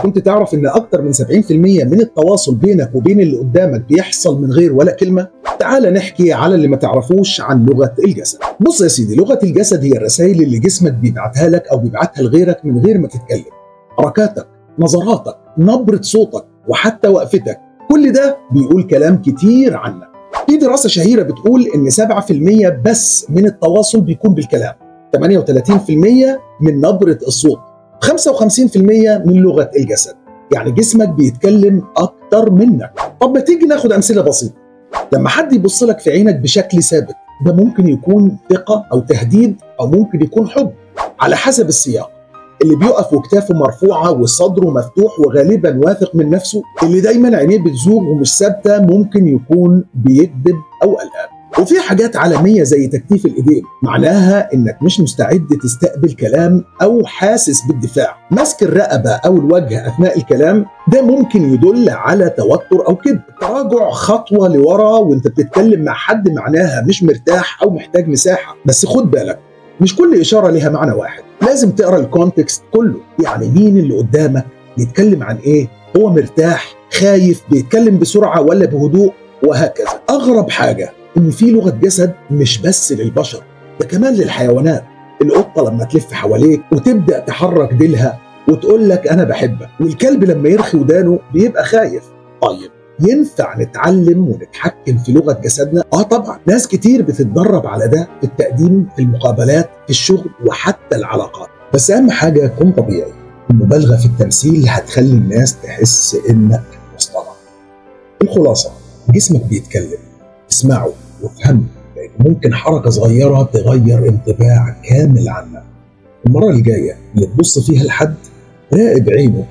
كنت تعرف ان اكتر من 70% من التواصل بينك وبين اللي قدامك بيحصل من غير ولا كلمة؟ تعال نحكي على اللي ما تعرفوش عن لغة الجسد. بص يا سيدي، لغة الجسد هي الرسائل اللي جسمك بيبعتها لك او بيبعتها لغيرك من غير ما تتكلم. حركاتك، نظراتك، نبرة صوتك، وحتى وقفتك، كل ده بيقول كلام كتير عنك. في دراسة شهيرة بتقول ان 7% بس من التواصل بيكون بالكلام، 38% من نبرة الصوت، 55% من لغة الجسد. يعني جسمك بيتكلم أكتر منك. طب ما تيجي ناخد أمثلة بسيطة. لما حد يبص لك في عينك بشكل ثابت، ده ممكن يكون ثقة أو تهديد أو ممكن يكون حب على حسب السياق. اللي بيقف وكتافه مرفوعة وصدره مفتوح وغالبا واثق من نفسه، اللي دايما عينيه بتزوغ ومش ثابتة، ممكن يكون بيكذب أو قلقان. وفي حاجات عالمية زي تكتيف الإيدين، معناها إنك مش مستعد تستقبل كلام أو حاسس بالدفاع. مسك الرقبة أو الوجه أثناء الكلام، ده ممكن يدل على توتر أو كذب. تراجع خطوة لورا وإنت بتتكلم مع حد، معناها مش مرتاح أو محتاج مساحة. بس خد بالك، مش كل إشارة لها معنى واحد، لازم تقرأ الكونتكست كله. يعني مين اللي قدامك، بيتكلم عن إيه، هو مرتاح، خايف، بيتكلم بسرعة ولا بهدوء، وهكذا. أغرب حاجة إن في لغة جسد مش بس للبشر، ده كمان للحيوانات. القطة لما تلف حواليك وتبدأ تحرك ديلها وتقول لك أنا بحبك، والكلب لما يرخي ودانه بيبقى خايف. طيب، ينفع نتعلم ونتحكم في لغة جسدنا؟ طبعا، ناس كتير بتتدرب على ده في التقديم، في المقابلات، في الشغل، وحتى العلاقات. بس أهم حاجة كن طبيعي. المبالغة في التمثيل هتخلي الناس تحس إنك مصطنع. الخلاصة، جسمك بيتكلم، اسمعه وافهمه، لأن ممكن حركة صغيرة تغير انطباع كامل عنك. المرة الجاية اللي تبص فيها لحد، راقب عينه،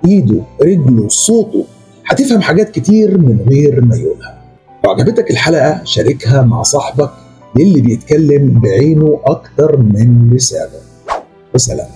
ايده، رجله، صوته، هتفهم حاجات كتير من غير ما يقولها. لو عجبتك الحلقة شاركها مع صاحبك اللي بيتكلم بعينه أكتر من لسانه. وسلام.